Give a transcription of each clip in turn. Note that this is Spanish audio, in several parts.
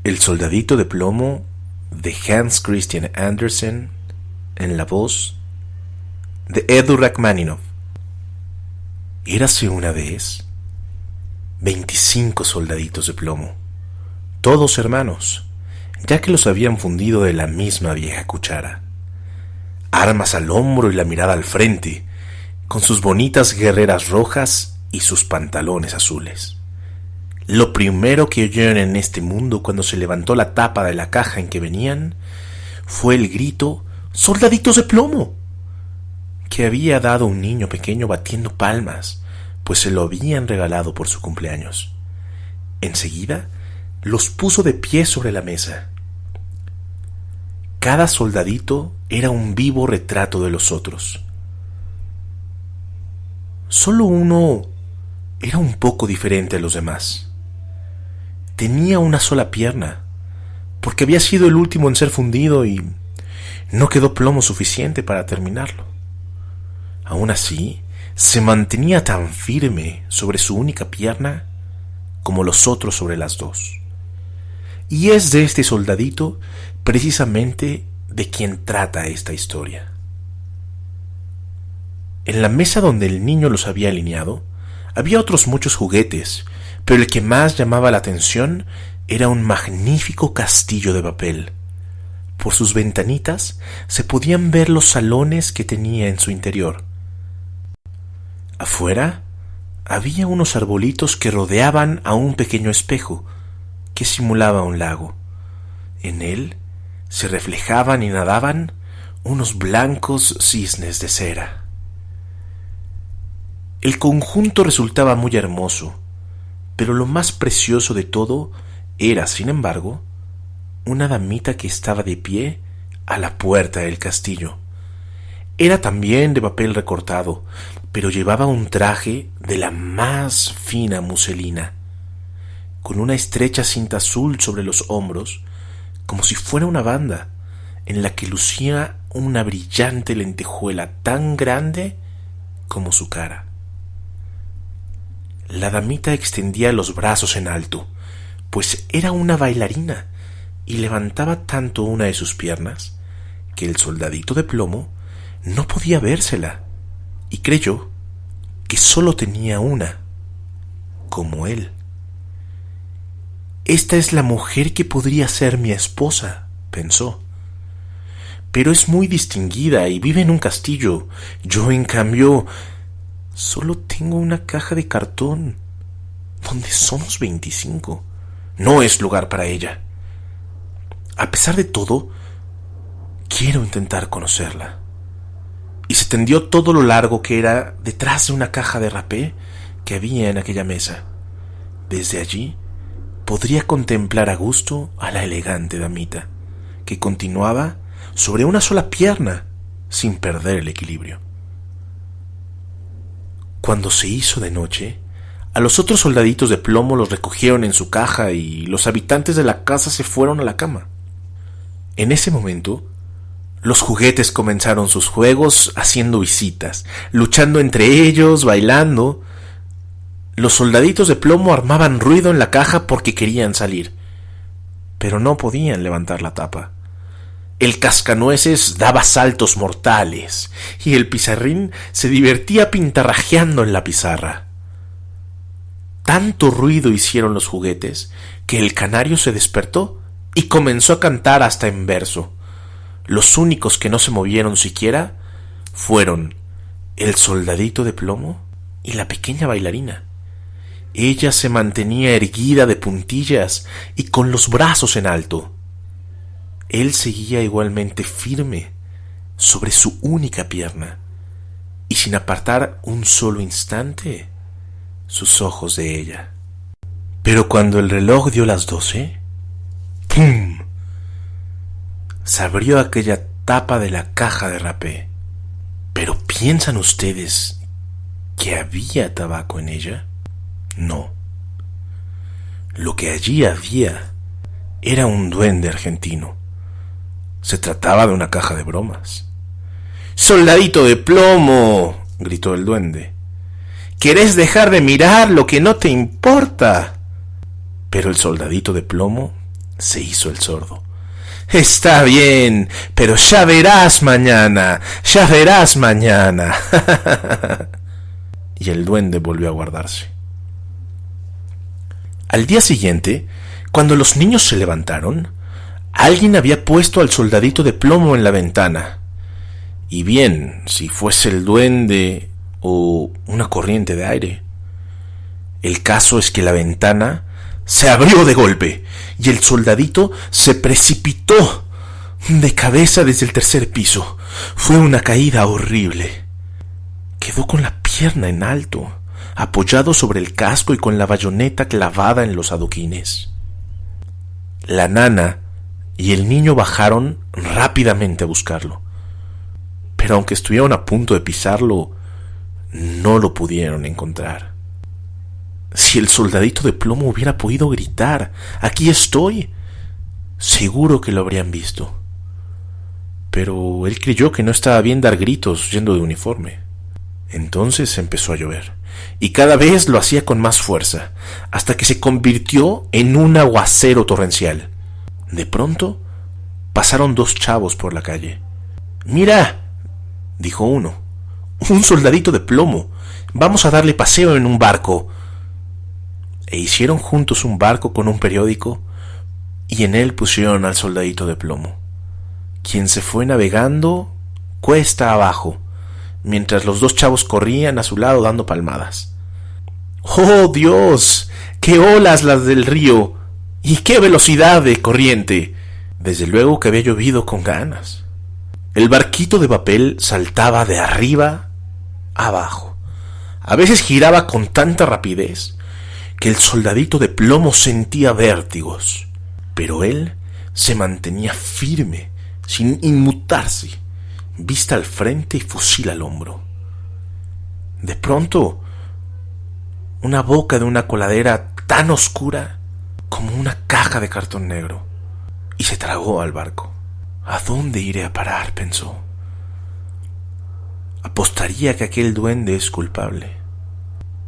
El soldadito de plomo de Hans Christian Andersen en la voz de Edu Rachmaninoff. Érase una vez 25 soldaditos de plomo, todos hermanos, ya que los habían fundido de la misma vieja cuchara. Armas al hombro y la mirada al frente, con sus bonitas guerreras rojas y sus pantalones azules. Lo primero que oyeron en este mundo cuando se levantó la tapa de la caja en que venían fue el grito «¡Soldaditos de plomo!», que había dado un niño pequeño batiendo palmas, pues se lo habían regalado por su cumpleaños. Enseguida los puso de pie sobre la mesa. Cada soldadito era un vivo retrato de los otros. Solo uno era un poco diferente a los demás. Tenía una sola pierna, porque había sido el último en ser fundido y no quedó plomo suficiente para terminarlo. Aún así, se mantenía tan firme sobre su única pierna como los otros sobre las dos. Y es de este soldadito precisamente de quien trata esta historia. En la mesa donde el niño los había alineado, había otros muchos juguetes, pero el que más llamaba la atención era un magnífico castillo de papel. Por sus ventanitas se podían ver los salones que tenía en su interior. Afuera había unos arbolitos que rodeaban a un pequeño espejo que simulaba un lago. En él se reflejaban y nadaban unos blancos cisnes de cera. El conjunto resultaba muy hermoso, pero lo más precioso de todo era, sin embargo, una damita que estaba de pie a la puerta del castillo. Era también de papel recortado, pero llevaba un traje de la más fina muselina, con una estrecha cinta azul sobre los hombros, como si fuera una banda, en la que lucía una brillante lentejuela tan grande como su cara. La damita extendía los brazos en alto, pues era una bailarina, y levantaba tanto una de sus piernas que el soldadito de plomo no podía vérsela, y creyó que solo tenía una, como él. «Esta es la mujer que podría ser mi esposa», pensó. «Pero es muy distinguida y vive en un castillo. Yo, en cambio, solo tengo una caja de cartón, donde somos 25. No es lugar para ella. A pesar de todo, quiero intentar conocerla». Y se tendió todo lo largo que era detrás de una caja de rapé que había en aquella mesa. Desde allí podría contemplar a gusto a la elegante damita, que continuaba sobre una sola pierna sin perder el equilibrio. Cuando se hizo de noche, a los otros soldaditos de plomo los recogieron en su caja y los habitantes de la casa se fueron a la cama. En ese momento, los juguetes comenzaron sus juegos haciendo visitas, luchando entre ellos, bailando. Los soldaditos de plomo armaban ruido en la caja porque querían salir, pero no podían levantar la tapa. El cascanueces daba saltos mortales y el pizarrín se divertía pintarrajeando en la pizarra. Tanto ruido hicieron los juguetes que el canario se despertó y comenzó a cantar hasta en verso. Los únicos que no se movieron siquiera fueron el soldadito de plomo y la pequeña bailarina. Ella se mantenía erguida de puntillas y con los brazos en alto. Él seguía igualmente firme sobre su única pierna y sin apartar un solo instante sus ojos de ella. Pero cuando el reloj dio las 12, ¡pum!, se abrió aquella tapa de la caja de rapé. ¿Pero piensan ustedes que había tabaco en ella? No. Lo que allí había era un duende argentino. Se trataba de una caja de bromas. «¡Soldadito de plomo!», gritó el duende. «¿Querés dejar de mirar lo que no te importa?». Pero el soldadito de plomo Se hizo el sordo. Está bien, pero ya verás mañana, ya verás mañana. Y el duende volvió a guardarse. Al día siguiente, cuando los niños se levantaron, alguien había puesto al soldadito de plomo en la ventana. Y bien, si fuese el duende o una corriente de aire. El caso es que la ventana se abrió de golpe y el soldadito se precipitó de cabeza desde el tercer piso. Fue una caída horrible. Quedó con la pierna en alto, apoyado sobre el casco y con la bayoneta clavada en los adoquines. La nana y el niño bajaron rápidamente a buscarlo, pero aunque estuvieron a punto de pisarlo, no lo pudieron encontrar. Si el soldadito de plomo hubiera podido gritar, «¡Aquí estoy!», seguro que lo habrían visto. Pero él creyó que no estaba bien dar gritos yendo de uniforme. Entonces empezó a llover, y cada vez lo hacía con más fuerza, hasta que se convirtió en un aguacero torrencial. De pronto, pasaron dos chavos por la calle. «¡Mira!», dijo uno, «un soldadito de plomo. Vamos a darle paseo en un barco». E hicieron juntos un barco con un periódico, y en él pusieron al soldadito de plomo, quien se fue navegando cuesta abajo, mientras los dos chavos corrían a su lado dando palmadas. ¡Oh, Dios! ¡Qué olas las del río! ¡Y qué velocidad de corriente! Desde luego que había llovido con ganas. El barquito de papel saltaba de arriba a abajo. A veces giraba con tanta rapidez que el soldadito de plomo sentía vértigos. Pero él se mantenía firme, sin inmutarse, vista al frente y fusil al hombro. De pronto, una boca de una coladera tan oscura como una caja de cartón negro, y se tragó al barco. ¿A dónde iré a parar?, pensó. Apostaría que aquel duende es culpable.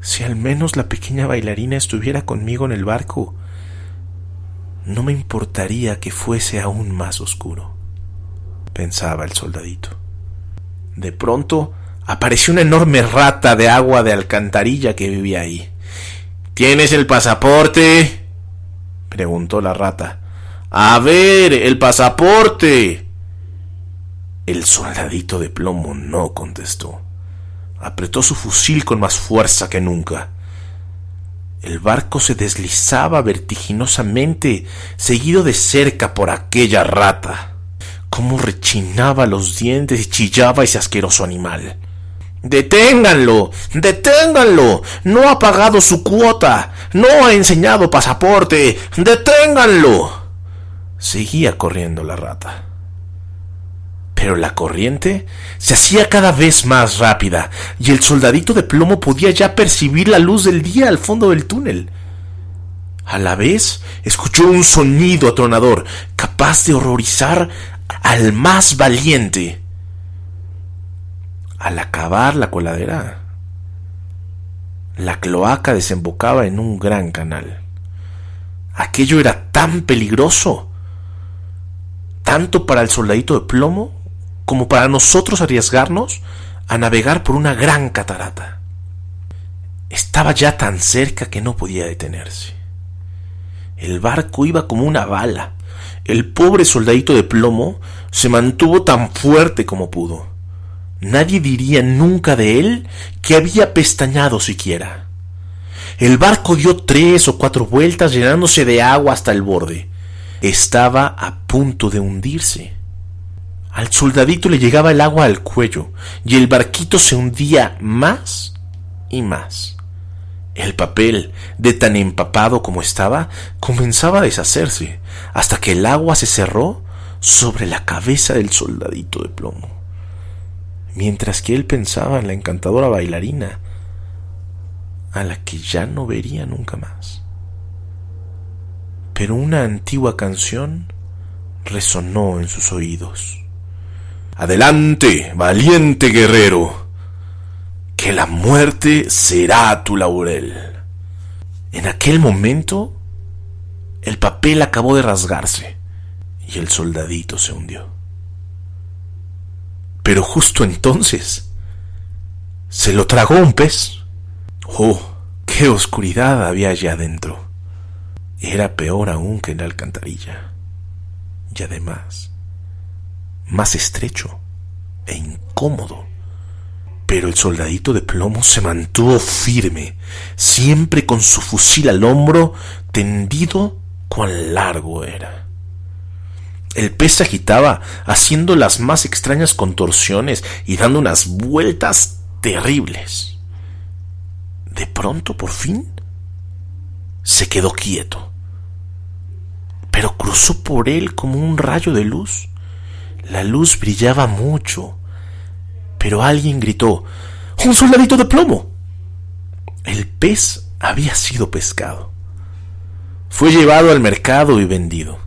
Si al menos la pequeña bailarina estuviera conmigo en el barco, no me importaría que fuese aún más oscuro, pensaba el soldadito. De pronto apareció una enorme rata de agua de alcantarilla que vivía ahí. ¿Tienes el pasaporte?, preguntó la rata. ¡A ver, el pasaporte! El soldadito de plomo no contestó. Apretó su fusil con más fuerza que nunca. El barco se deslizaba vertiginosamente, seguido de cerca por aquella rata. Cómo rechinaba los dientes y chillaba ese asqueroso animal. ¡Deténganlo! ¡Deténganlo! ¡No ha pagado su cuota! ¡No ha enseñado pasaporte! ¡Deténganlo!, seguía corriendo la rata. Pero la corriente se hacía cada vez más rápida, y el soldadito de plomo podía ya percibir la luz del día al fondo del túnel. A la vez, escuchó un sonido atronador, capaz de horrorizar al más valiente. Al acabar la coladera, la cloaca desembocaba en un gran canal. Aquello era tan peligroso, tanto para el soldadito de plomo como para nosotros arriesgarnos a navegar por una gran catarata. Estaba ya tan cerca que no podía detenerse. El barco iba como una bala. El pobre soldadito de plomo se mantuvo tan fuerte como pudo. Nadie diría nunca de él que había pestañado siquiera. El barco dio 3 o 4 vueltas llenándose de agua hasta el borde. Estaba a punto de hundirse. Al soldadito le llegaba el agua al cuello y el barquito se hundía más y más. El papel, de tan empapado como estaba, comenzaba a deshacerse, hasta que el agua se cerró sobre la cabeza del soldadito de plomo, mientras que él pensaba en la encantadora bailarina, a la que ya no vería nunca más. Pero una antigua canción resonó en sus oídos. «Adelante, valiente guerrero, que la muerte será tu laurel». En aquel momento, el papel papel acabó de rasgarse y el soldadito se hundió. Pero justo entonces se lo tragó un pez. ¡Oh, qué oscuridad había allá adentro! Era peor aún que en la alcantarilla. Y además, más estrecho e incómodo. Pero el soldadito de plomo se mantuvo firme, siempre con su fusil al hombro, tendido cuán largo era. El pez se agitaba, haciendo las más extrañas contorsiones y dando unas vueltas terribles. De pronto, por fin, se quedó quieto, pero cruzó por él como un rayo de luz. La luz brillaba mucho, pero alguien gritó: ¡un soldadito de plomo! El pez había sido pescado. Fue llevado al mercado y vendido,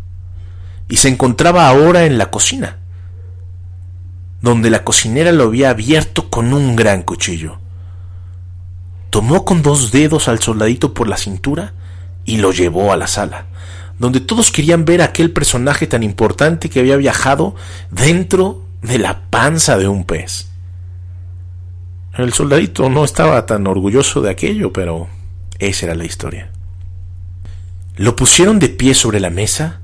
y se encontraba ahora en la cocina, donde la cocinera lo había abierto con un gran cuchillo. Tomó con 2 dedos al soldadito por la cintura y lo llevó a la sala, donde todos querían ver a aquel personaje tan importante que había viajado dentro de la panza de un pez. El soldadito no estaba tan orgulloso de aquello, pero esa era la historia. Lo pusieron de pie sobre la mesa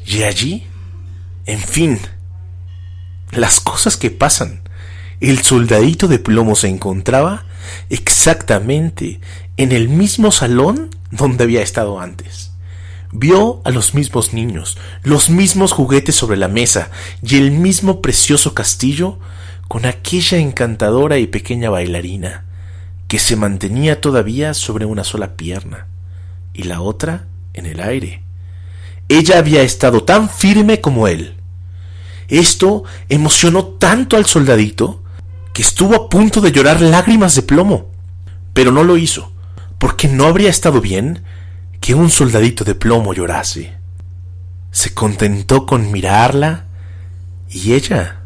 y allí, en fin, las cosas que pasan. El soldadito de plomo se encontraba exactamente en el mismo salón donde había estado antes. Vio a los mismos niños, los mismos juguetes sobre la mesa y el mismo precioso castillo con aquella encantadora y pequeña bailarina que se mantenía todavía sobre una sola pierna y la otra en el aire. Ella había estado tan firme como él. Esto emocionó tanto al soldadito que estuvo a punto de llorar lágrimas de plomo, pero no lo hizo, porque no habría estado bien que un soldadito de plomo llorase. Se contentó con mirarla y ella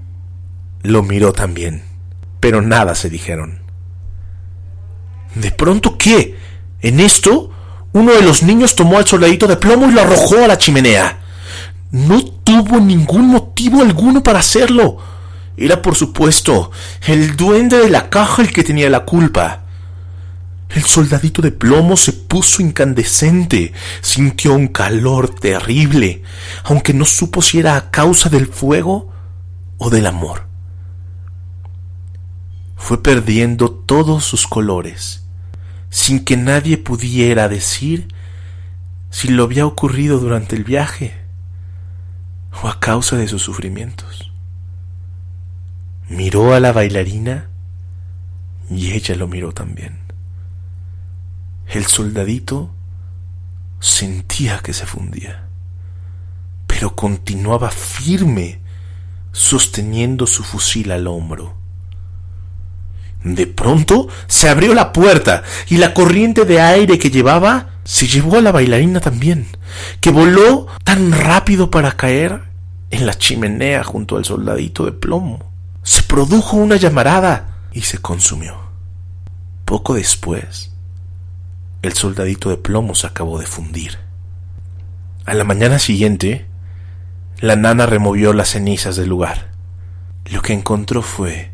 lo miró también, pero nada se dijeron. De pronto, ¿qué? En esto, uno de los niños tomó al soldadito de plomo y lo arrojó a la chimenea. No tuvo ningún motivo alguno para hacerlo. Era, por supuesto, el duende de la caja el que tenía la culpa. El soldadito de plomo se puso incandescente, sintió un calor terrible, aunque no supo si era a causa del fuego o del amor. Fue perdiendo todos sus colores, sin que nadie pudiera decir si lo había ocurrido durante el viaje o a causa de sus sufrimientos. Miró a la bailarina y ella lo miró también. El soldadito sentía que se fundía, pero continuaba firme, sosteniendo su fusil al hombro. De pronto se abrió la puerta y la corriente de aire que llevaba se llevó a la bailarina también, que voló tan rápido para caer en la chimenea junto al soldadito de plomo. Se produjo una llamarada y se consumió. Poco después, el soldadito de plomo se acabó de fundir. A la mañana siguiente, la nana removió las cenizas del lugar. Lo que encontró fue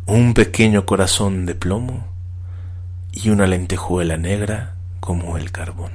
un pequeño corazón de plomo y una lentejuela negra como el carbón.